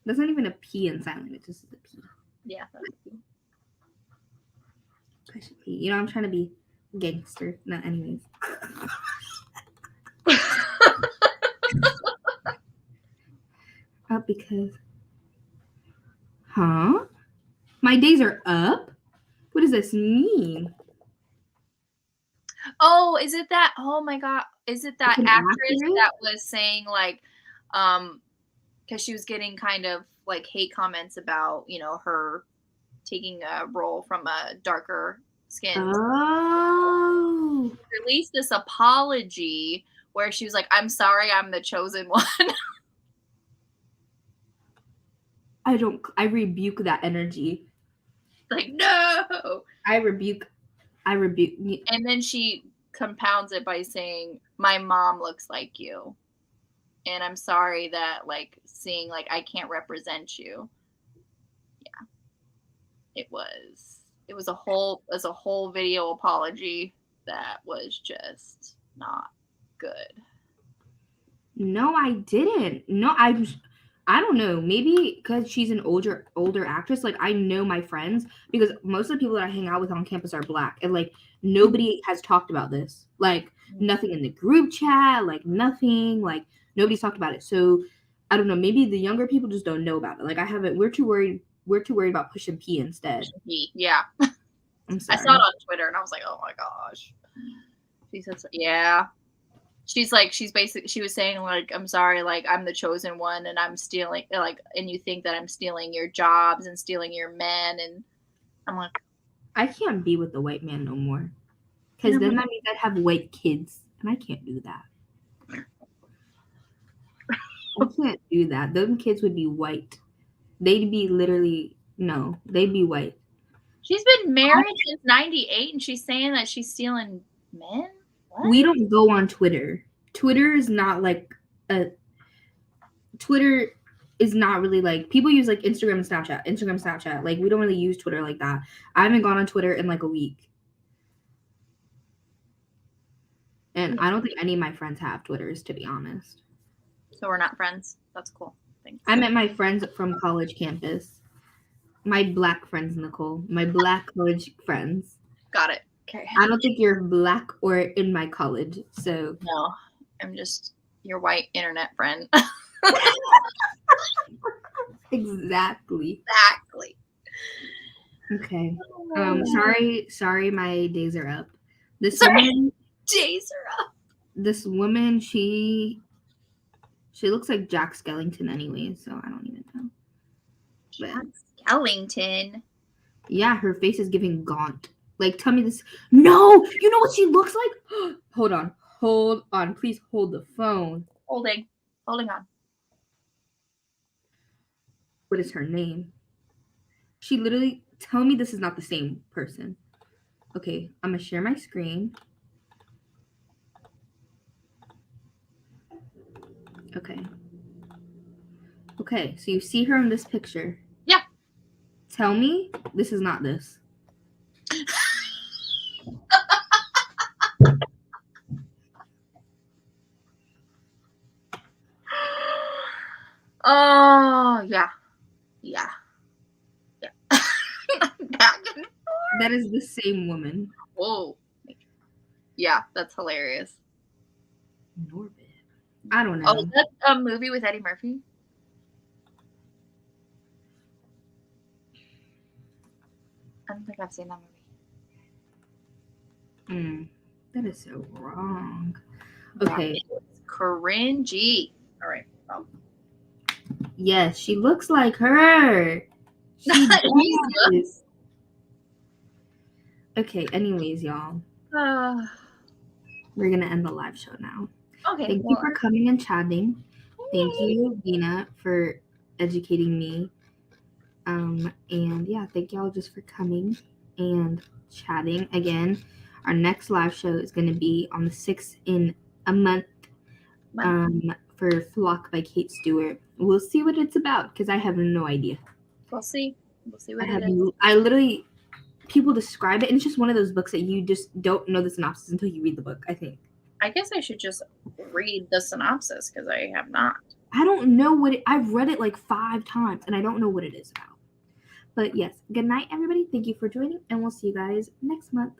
That's not even a P in silent. It just is a P. Yeah. That's a P. Push and P. You know, I'm trying to be gangster. No, anyways. Up because. Huh? My days are up? What does this mean? Oh, is it that? Oh my God. Is it that actress that was saying like, because she was getting kind of like hate comments about, you know, her taking a role from a darker skin. Oh. She released this apology where she was like, I'm sorry, I'm the chosen one. I rebuke that energy. Like, no. I rebuke. And then she compounds it by saying, my mom looks like you. And I'm sorry that like seeing like I can't represent you. Yeah. It was a whole video apology that was just not good. No, I didn't. No, I don't know. Maybe because she's an older actress. Like, I know my friends because most of the people that I hang out with on campus are Black, and like nobody has talked about this. Like nothing in the group chat. Like nothing. Like nobody's talked about it. So I don't know. Maybe the younger people just don't know about it. Like I haven't. We're too worried about Push and P instead. Push and P, yeah. I'm sorry. I saw it on Twitter and I was like, oh my gosh. She said, yeah. She was saying like, I'm sorry, like I'm the chosen one and I'm stealing, like, and you think that I'm stealing your jobs and stealing your men, and I'm like, I can't be with the white man no more. Because then that means I'd have white kids, and I can't do that. I can't do that. Those kids would be white. They'd be literally, no, they'd be white. She's been married since 98, and she's saying that she's stealing men? What? We don't go on Twitter. Twitter is not like Twitter is not really like, people use like Instagram and Snapchat. Like, we don't really use Twitter like that. I haven't gone on Twitter in like a week. And I don't think any of my friends have Twitters, to be honest. So we're not friends. That's cool. Thanks. I met my friends from college campus. My black friends, Nicole. My black college friends. Got it. Okay. I don't think you're black or in my college, so. No, I'm just your white internet friend. Exactly. Okay. Sorry, my days are up. Days are up. This woman, she looks like Jack Skellington anyway, so I don't even know. Jack Skellington. Yeah, her face is giving gaunt. Like, tell me this. No, you know what she looks like? Hold on. Please hold the phone. Holding on. What is her name? She literally, tell me this is not the same person. Okay, I'm gonna share my screen. Okay, so you see her in this picture. Yeah. Tell me this is not this. Oh, yeah. Back and forth. That is the same woman. Whoa. Yeah, that's hilarious. Norbit. I don't know. Oh, is that a movie with Eddie Murphy? I don't think I've seen that movie. That is so wrong. Okay. It's cringy. All right. Yes, she looks like her. She does. Okay, anyways, y'all. We're going to end the live show now. Okay. Thank you for coming and chatting. Thank you, Dina, for educating me. And yeah, thank y'all just for coming and chatting. Again, our next live show is going to be on the 6th in a month for Flock by Kate Stewart. We'll see what it's about because I have no idea. We'll see what it is. I literally, people describe it, and it's just one of those books that you just don't know the synopsis until you read the book, I think. I guess I should just read the synopsis because I have not. I don't know I've read it like 5 times, and I don't know what it is about. But yes, good night, everybody. Thank you for joining, and we'll see you guys next month.